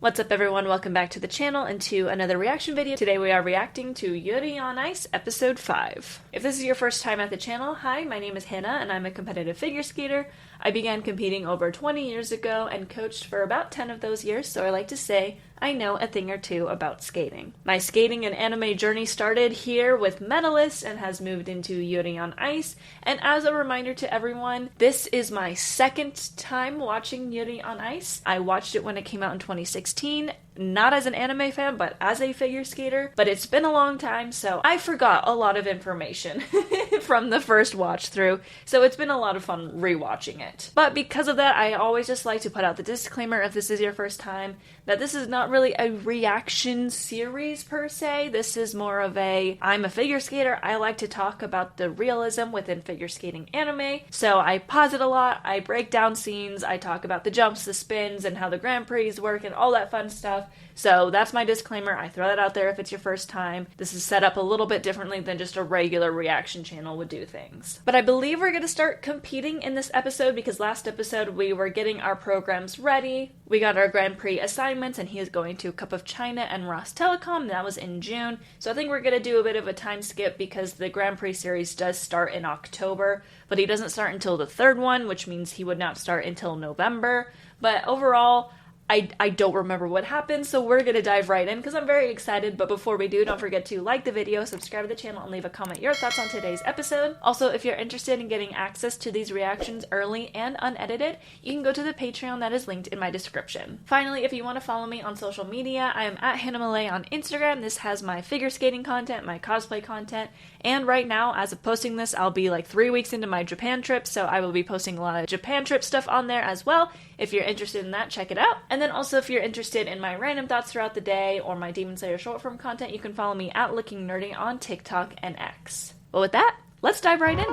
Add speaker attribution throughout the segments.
Speaker 1: What's up everyone, welcome back to the channel and to another reaction video. Today we are reacting to Yuri on Ice episode 5. If this is your first time at the channel, hi, my name is Hannah and I'm a competitive figure skater. I began competing over 20 years ago and coached for about 10 of those years, so I like to say I know a thing or two about skating. My skating and anime journey started here with Medalist and has moved into Yuri on Ice, and as a reminder to everyone, this is my second time watching Yuri on Ice. I watched it when it came out in 2016, not as an anime fan, but as a figure skater, but it's been a long time, so I forgot a lot of information from the first watch through, so it's been a lot of fun rewatching it. But because of that, I always just like to put out the disclaimer if this is your first time, that this is not really a reaction series per se. This is more of I'm a figure skater, I like to talk about the realism within figure skating anime, so I pause it a lot, I break down scenes, I talk about the jumps, the spins, and how the Grand Prix work and all that fun stuff. So that's my disclaimer. I throw that out there if it's your first time. This is set up a little bit differently than just a regular reaction channel would do things. But I believe we're going to start competing in this episode because last episode we were getting our programs ready. We got our Grand Prix assignments and he is going to Cup of China and Ross Telecom. That was in June. So I think we're going to do a bit of a time skip because the Grand Prix series does start in October, but he doesn't start until the third one, which means he would not start until November. But overall, I don't remember what happened, so we're going to dive right in because I'm very excited. But before we do, don't forget to like the video, subscribe to the channel, and leave a comment your thoughts on today's episode. Also, if you're interested in getting access to these reactions early and unedited, you can go to the Patreon that is linked in my description. Finally, if you want to follow me on social media, I am at Hannah Malay on Instagram. This has my figure skating content, my cosplay content, and right now, as of posting this, I'll be like 3 weeks into my Japan trip, so I will be posting a lot of Japan trip stuff on there as well. If you're interested in that, check it out. And then also, if you're interested in my random thoughts throughout the day or my Demon Slayer short form content, you can follow me at lookingnerdy on TikTok and X. But with that, let's dive right in.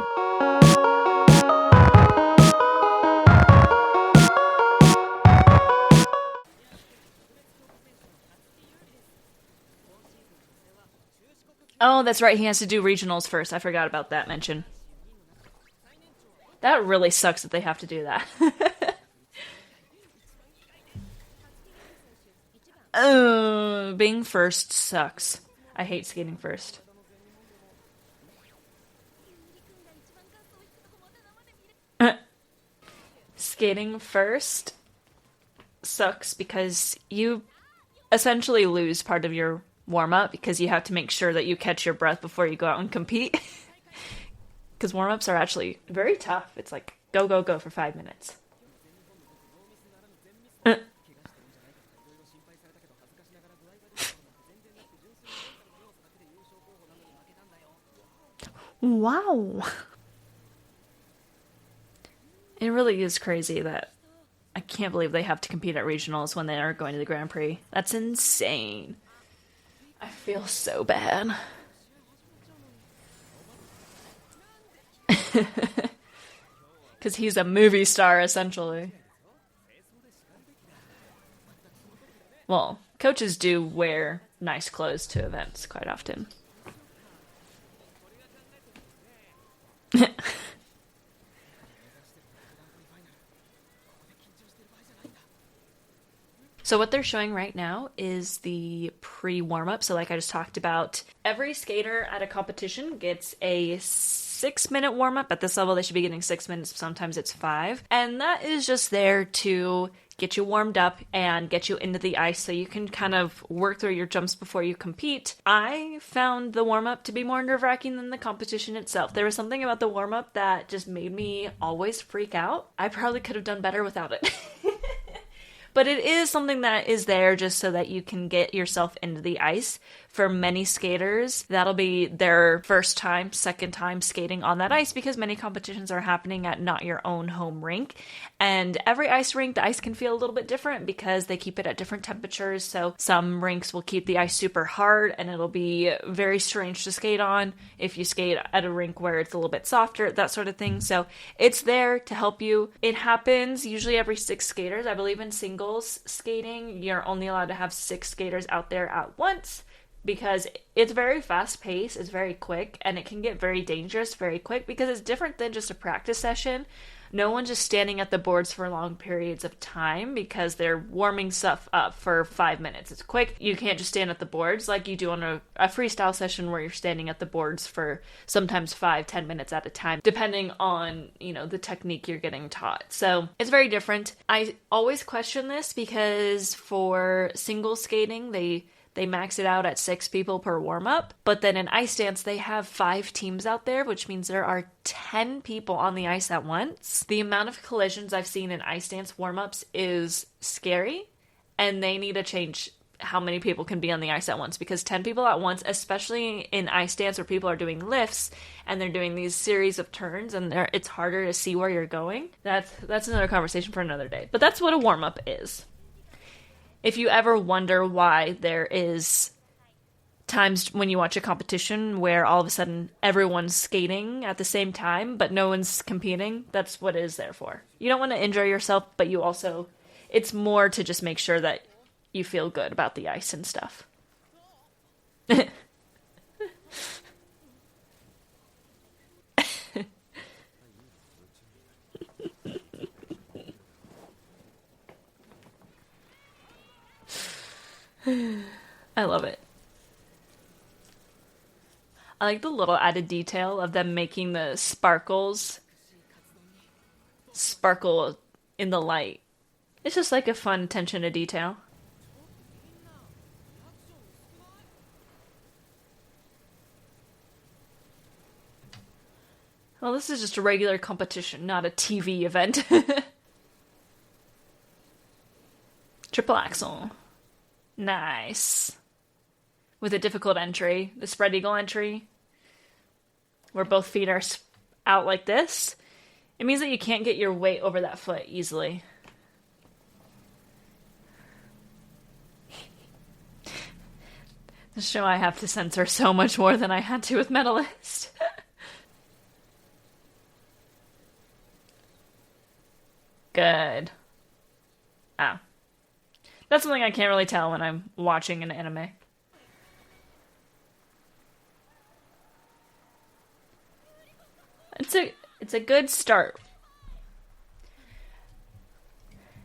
Speaker 1: Oh, that's right, he has to do regionals first. I forgot about that mention. That really sucks that they have to do that. Being first sucks. I hate skating first. Skating first sucks because you essentially lose part of your warm-up because you have to make sure that you catch your breath before you go out and compete. Because warm-ups are actually very tough. It's like go, go, go for 5 minutes. Wow. It really is crazy that I can't believe they have to compete at regionals when they are going to the Grand Prix. That's insane. I feel so bad. Because he's a movie star, essentially. Well, coaches do wear nice clothes to events quite often. So what they're showing right now is the pre-warm-up. So like I just talked about, every skater at a competition gets a 6-minute warm-up. At this level, they should be getting 6 minutes. Sometimes it's 5. And that is just there to get you warmed up and get you into the ice so you can kind of work through your jumps before you compete. I found the warm-up to be more nerve-wracking than the competition itself. There was something about the warm-up that just made me always freak out. I probably could have done better without it. But it is something that is there just so that you can get yourself into the ice. For many skaters, that'll be their first time, second time skating on that ice because many competitions are happening at not your own home rink. And every ice rink, the ice can feel a little bit different because they keep it at different temperatures. So some rinks will keep the ice super hard and it'll be very strange to skate on if you skate at a rink where it's a little bit softer, that sort of thing. So it's there to help you. It happens usually every 6 skaters. I believe in singles skating, you're only allowed to have 6 skaters out there at once. because it's very fast paced, it's very quick, and it can get very dangerous very quick because it's different than just a practice session. no one's just standing at the boards for long periods of time because they're warming stuff up for 5 minutes. It's quick. You can't just stand at the boards like you do on a freestyle session where you're standing at the boards for sometimes 5-10 minutes at a time, depending on, the technique you're getting taught. So it's very different. I always question this because for single skating, they max it out at 6 people per warm-up. But then in ice dance, they have 5 teams out there, which means there are 10 people on the ice at once. The amount of collisions I've seen in ice dance warm-ups is scary, and they need to change how many people can be on the ice at once, because 10 people at once, especially in ice dance where people are doing lifts and they're doing these series of turns and it's harder to see where you're going. That's another conversation for another day. But that's what a warm-up is. If you ever wonder why there is times when you watch a competition where all of a sudden everyone's skating at the same time, but no one's competing, that's what it is there for. You don't want to injure yourself, but you also, it's more to just make sure that you feel good about the ice and stuff. I love it. I like the little added detail of them making the sparkles sparkle in the light. It's just like a fun attention to detail. Well, this is just a regular competition, not a TV event. Triple axel. Nice. With a difficult entry, the spread eagle entry, where both feet are out like this, it means that you can't get your weight over that foot easily. This show I have to censor so much more than I had to with Medalist. Good. Ah. That's something I can't really tell when I'm watching an anime. It's a good start.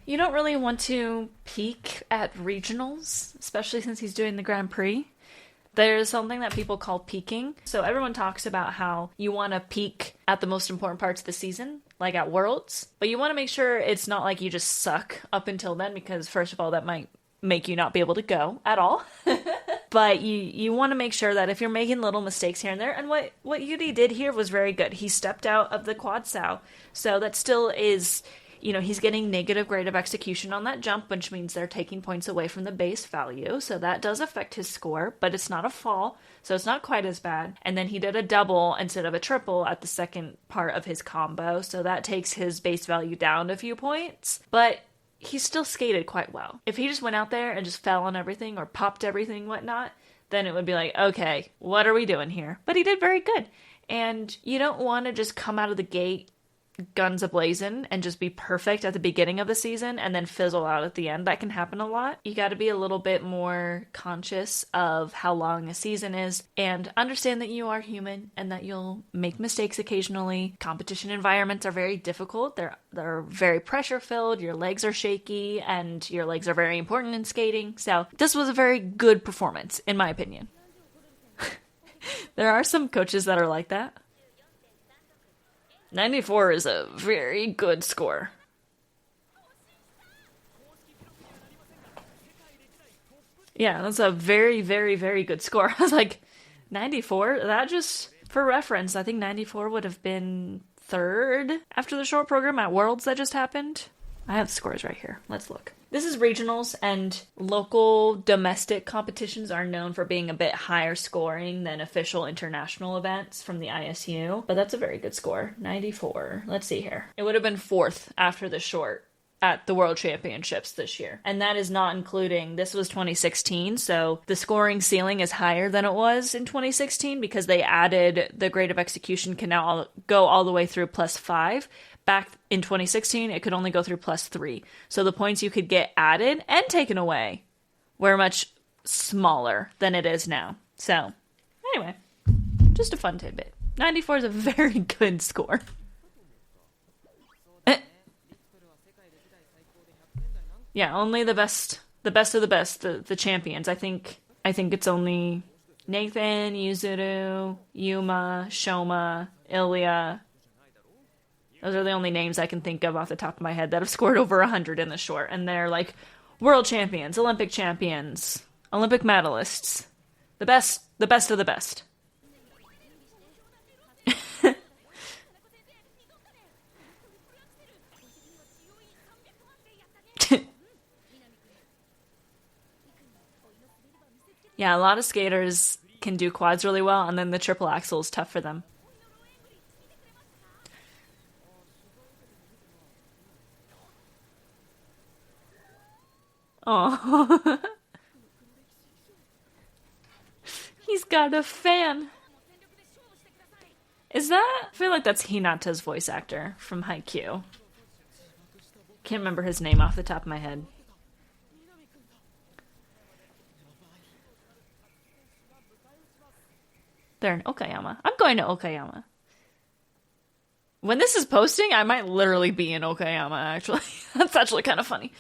Speaker 1: You don't really want to peak at regionals, especially since he's doing the Grand Prix. There's something that people call peaking. So everyone talks about how you want to peak at the most important parts of the season, like at Worlds. But you want to make sure it's not like you just suck up until then, because first of all, that might make you not be able to go at all. But you want to make sure that if you're making little mistakes here and there, and what Yuri did here was very good. He stepped out of the quad sow. So that still is, he's getting negative grade of execution on that jump, which means they're taking points away from the base value. So that does affect his score, but it's not a fall, so it's not quite as bad. And then he did a double instead of a triple at the second part of his combo, so that takes his base value down a few points. But he still skated quite well. If he just went out there and just fell on everything or popped everything, whatnot, then it would be like, okay, what are we doing here? But he did very good. And you don't want to just come out of the gate guns a-blazing and just be perfect at the beginning of the season and then fizzle out at the end. That can happen a lot. You got to be a little bit more conscious of how long a season is and understand that you are human and that you'll make mistakes occasionally. Competition environments are very difficult. They're very pressure filled. Your legs are shaky and your legs are very important in skating. So this was a very good performance, in my opinion. There are some coaches that are like that. 94 is a very good score. Yeah, that's a very, very, very good score. I was like, 94? That just, for reference, I think 94 would have been third after the short program at Worlds that just happened. I have the scores right here. Let's look. This is regionals, and local domestic competitions are known for being a bit higher scoring than official international events from the ISU. But that's a very good score. 94. Let's see here. It would have been fourth after the short at the World Championships this year. And that is not including, this was 2016, so the scoring ceiling is higher than it was in 2016 because they added the grade of execution can now go all the way through +5. Back in 2016, it could only go through +3. So the points you could get added and taken away were much smaller than it is now. So, anyway, just a fun tidbit. 94 is a very good score. Yeah, only the best of the best, the champions. I think it's only Nathan, Yuzuru, Yuma, Shoma, Ilya. Those are the only names I can think of off the top of my head that have scored over 100 in the short, and they're like world champions, Olympic champions, Olympic medalists. The best of the best. Yeah, a lot of skaters can do quads really well, and then the triple axel is tough for them. Oh, he's got a fan. Is that? I feel like that's Hinata's voice actor from Haikyuu. Can't remember his name off the top of my head. They're in Okayama. I'm going to Okayama. When this is posting, I might literally be in Okayama, actually. That's actually kind of funny.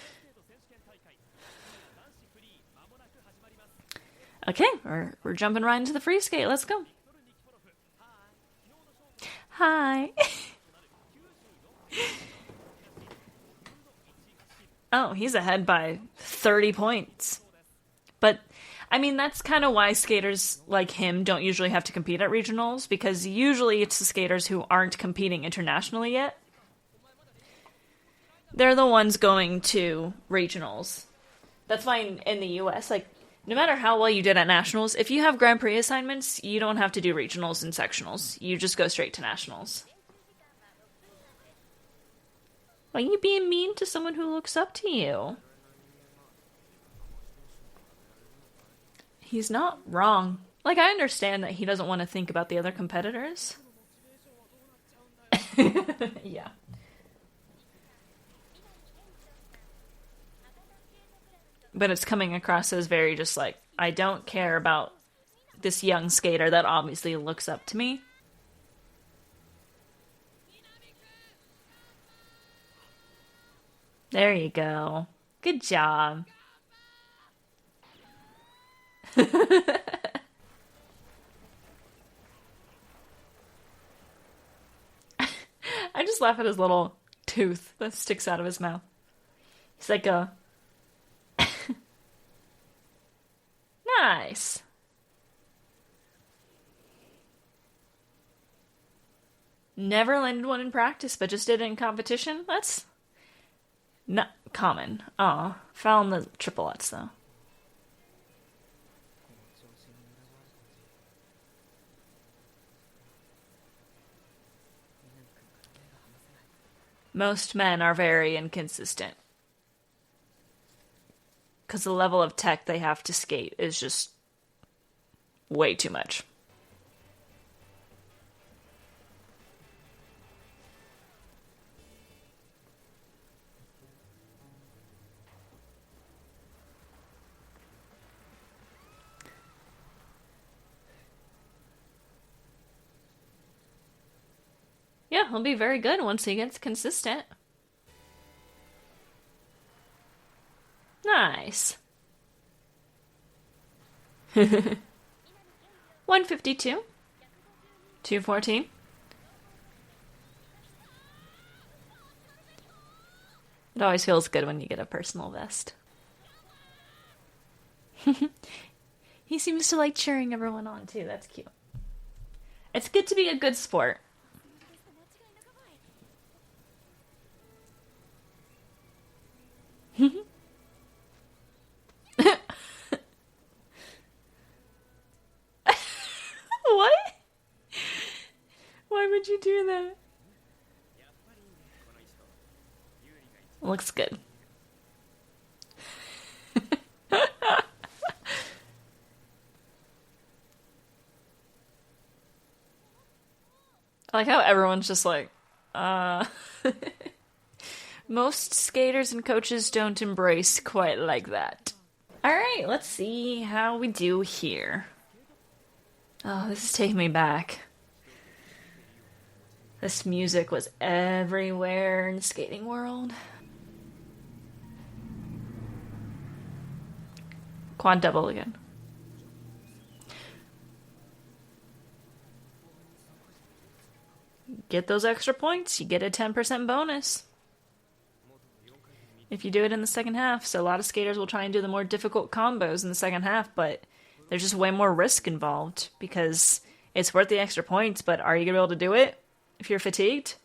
Speaker 1: Okay, we're jumping right into the free skate. Let's go. Hi. Oh, he's ahead by 30 points. But, I mean, that's kind of why skaters like him don't usually have to compete at regionals, because usually it's the skaters who aren't competing internationally yet. They're the ones going to regionals. That's why in the US, like, no matter how well you did at nationals, if you have Grand Prix assignments, you don't have to do regionals and sectionals. You just go straight to nationals. Why are you being mean to someone who looks up to you? He's not wrong. Like, I understand that he doesn't want to think about the other competitors. Yeah. But it's coming across as very just like, I don't care about this young skater that obviously looks up to me. There you go. Good job. I just laugh at his little tooth that sticks out of his mouth. He's like a... Nice. Never landed one in practice, but just did it in competition? That's not common. Aw, found the triplets, though. Most men are very inconsistent. Because the level of tech they have to skate is just way too much. Yeah, he'll be very good once he gets consistent. Nice. 152. 214. It always feels good when you get a personal best. He seems to like cheering everyone on too. That's cute. It's good to be a good sport. What? Why would you do that? Looks good. I like how everyone's just like, Most skaters and coaches don't embrace quite like that. Alright, let's see how we do here. Oh, this is taking me back. This music was everywhere in the skating world. Quad double again. Get those extra points, you get a 10% bonus. If you do it in the second half. So a lot of skaters will try and do the more difficult combos in the second half, but there's just way more risk involved because it's worth the extra points, but are you going to be able to do it if you're fatigued?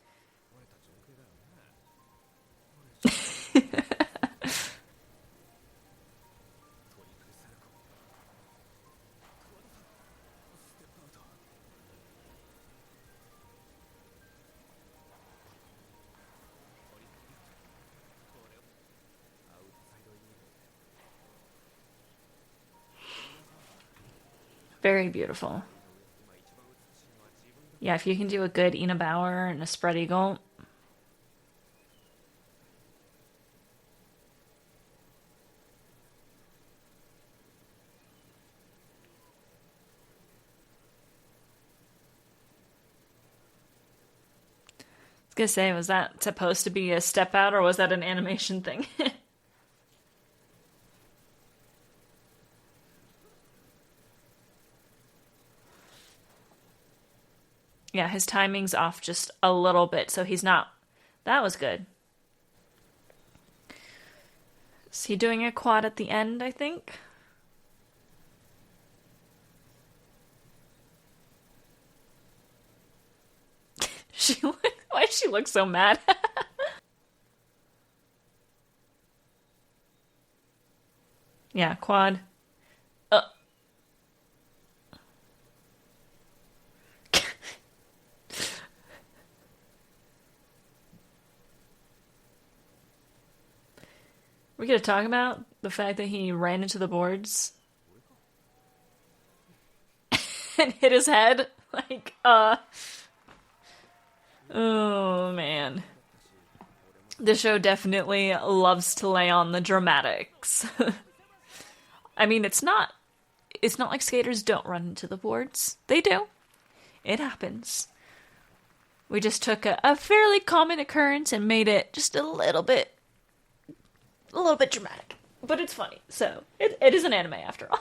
Speaker 1: Very beautiful. Yeah, if you can do a good Ina Bauer and a spread eagle. I was gonna say, was that supposed to be a step out or was that an animation thing? Yeah, his timing's off just a little bit, so he's not. That was good. Is he doing a quad at the end, I think? Why does she look so mad? Yeah, quad. Uh. We're gonna talk about the fact that he ran into the boards and hit his head. Oh man. The show definitely loves to lay on the dramatics. I mean, it's not like skaters don't run into the boards. They do. It happens. We just took a fairly common occurrence and made it just a little bit dramatic. But it's funny. So, it is an anime after all.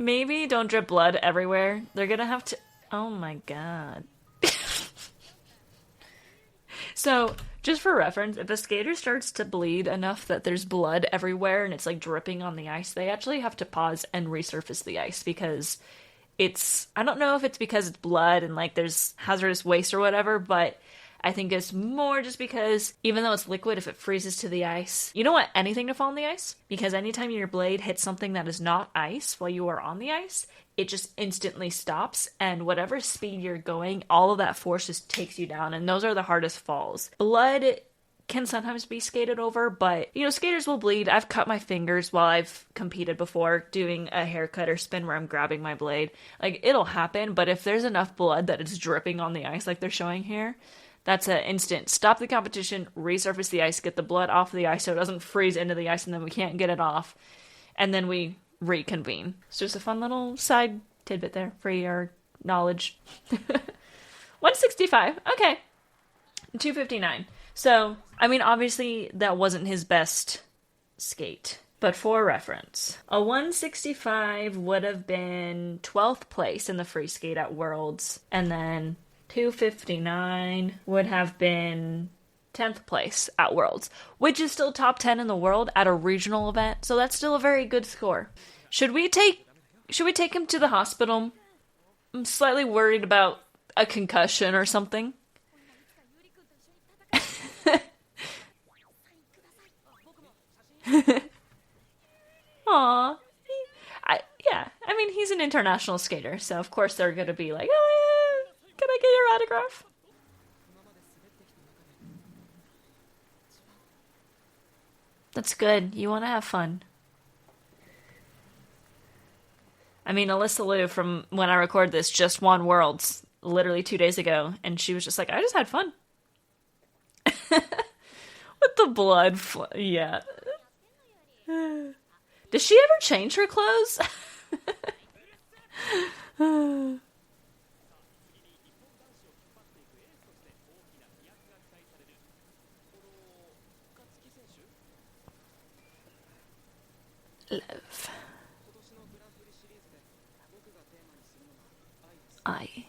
Speaker 1: Maybe don't drip blood everywhere. They're gonna have to... Oh my god. So, just for reference, if a skater starts to bleed enough that there's blood everywhere and it's like dripping on the ice, they actually have to pause and resurface the ice because it's... I don't know if it's because it's blood and like there's hazardous waste or whatever, but I think it's more just because even though it's liquid, if it freezes to the ice, you don't want anything to fall on the ice because anytime your blade hits something that is not ice while you are on the ice, it just instantly stops, and whatever speed you're going, all of that force just takes you down, and those are the hardest falls. Blood can sometimes be skated over, but, you know, skaters will bleed. I've cut my fingers while I've competed before doing a haircut or spin where I'm grabbing my blade. Like, it'll happen, but if there's enough blood that it's dripping on the ice like they're showing here, that's an instant stop the competition, resurface the ice, get the blood off the ice so it doesn't freeze into the ice and then we can't get it off, and then we reconvene. It's just a fun little side tidbit there for your knowledge. 165. Okay. 259. So, I mean, obviously that wasn't his best skate. But for reference, a 165 would have been 12th place in the free skate at Worlds, and then 259 would have been 10th place at Worlds, which is still top 10 in the world at a regional event, so that's still a very good score. Should we take him to the hospital? I'm slightly worried about a concussion or something. Aww. I mean, he's an international skater, so of course they're gonna be like, oh, yeah, can I get your autograph? That's good. You want to have fun. I mean, Alyssa Liu, from when I record this, just won Worlds literally 2 days ago, and she was just like, I just had fun. With the blood yeah. Does she ever change her clothes? Love. I.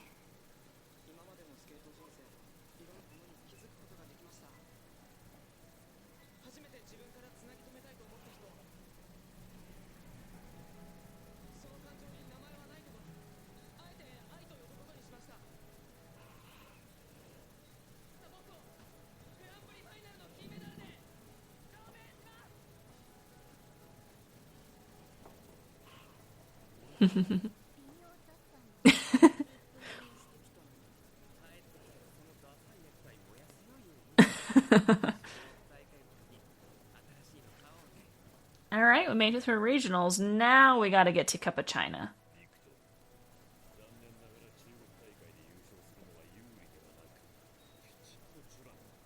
Speaker 1: Alright, we made it through regionals. Now we gotta get to Cup of China.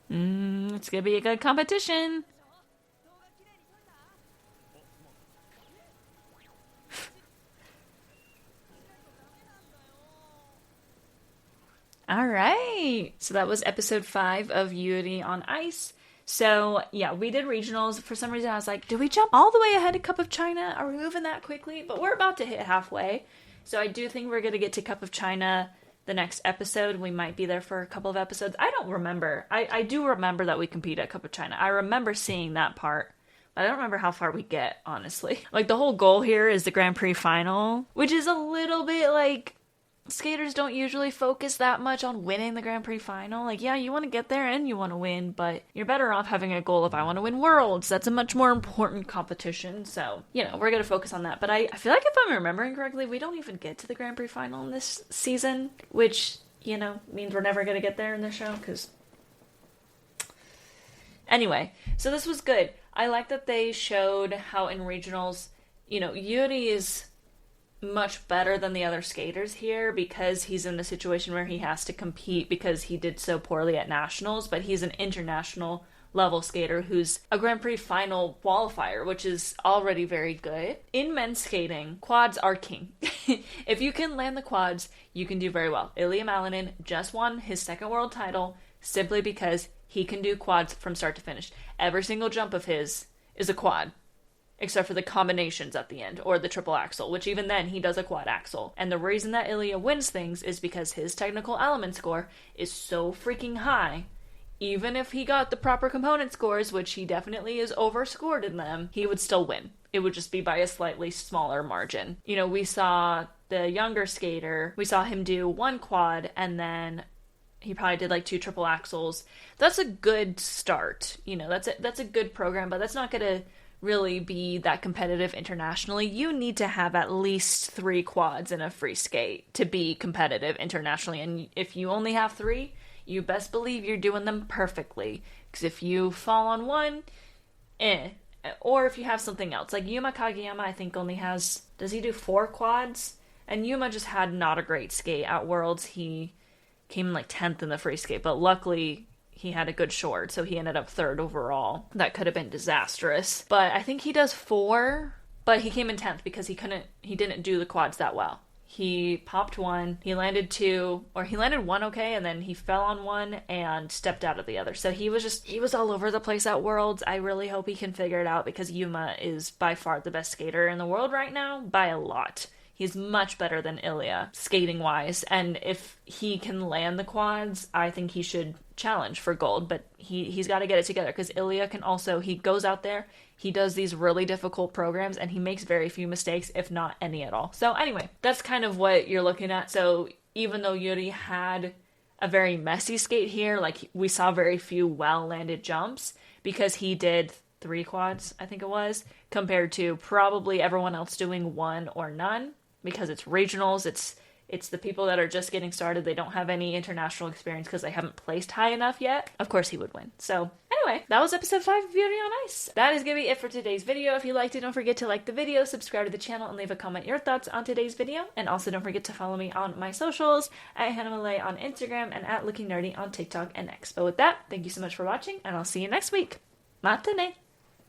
Speaker 1: It's gonna be a good competition. Alright, so that was episode 5 of Yuri on Ice. So, yeah, we did regionals. For some reason, I was like, did we jump all the way ahead of Cup of China? Are we moving that quickly? But we're about to hit halfway. So I do think we're going to get to Cup of China the next episode. We might be there for a couple of episodes. I don't remember. I do remember that we compete at Cup of China. I remember seeing that part. But I don't remember how far we get, honestly. Like, the whole goal here is the Grand Prix final, which is a little bit like... skaters don't usually focus that much on winning the Grand Prix final. Like, yeah, you want to get there and you want to win, but you're better off having a goal of, I want to win Worlds. That's a much more important competition. So, you know, we're going to focus on that. But I feel like if I'm remembering correctly, we don't even get to the Grand Prix final in this season, which, you know, means we're never going to get there in the show, because... Anyway, so this was good. I like that they showed how in regionals, you know, Yuri is... much better than the other skaters here because he's in a situation where he has to compete because he did so poorly at nationals, but he's an international level skater who's a Grand Prix final qualifier, which is already very good. In men's skating, quads are king. If you can land the quads, you can do very well. Ilya Malinin just won his second world title simply because he can do quads from start to finish. Every single jump of his is a quad. Except for the combinations at the end, or the triple axel, which even then he does a quad axel. And the reason that Ilya wins things is because his technical element score is so freaking high. Even if he got the proper component scores, which he definitely is overscored in them, he would still win. It would just be by a slightly smaller margin. You know, we saw the younger skater, we saw him do one quad, and then he probably did like 2 triple axels. That's a good start. You know, that's a good program, but that's not gonna really be that competitive internationally. You need to have at least 3 quads in a free skate to be competitive internationally. And if you only have 3, you best believe you're doing them perfectly. Because if you fall on one, or if you have something else. Like Yuma Kageyama, I think only has, does he do 4 quads? And Yuma just had not a great skate. At Worlds, he came in like 10th in the free skate, but luckily he had a good short, so he ended up 3rd overall. That could have been disastrous. But I think he does 4, but he came in 10th because he didn't do the quads that well. He popped 1, he landed 2, or he landed 1 okay, and then he fell on 1 and stepped out of the other. So he was all over the place at Worlds. I really hope he can figure it out because Yuma is by far the best skater in the world right now, by a lot. He's much better than Ilya, skating-wise, and if he can land the quads, I think he should challenge for gold, but he's got to get it together, because Ilya can also, he goes out there, he does these really difficult programs, and he makes very few mistakes, if not any at all. So anyway, that's kind of what you're looking at. So even though Yuri had a very messy skate here, like we saw very few well-landed jumps, because he did 3 quads, I think it was, compared to probably everyone else doing 1 or none. Because it's regionals, it's the people that are just getting started. They don't have any international experience because they haven't placed high enough yet. Of course he would win. So anyway, that was episode 5 of Yuri on Ice. That is going to be it for today's video. If you liked it, don't forget to like the video, subscribe to the channel, and leave a comment your thoughts on today's video. And also don't forget to follow me on my socials, at Hannah Malay on Instagram, and at lookingnerdy on TikTok and X. But with that, thank you so much for watching, and I'll see you next week. Matane!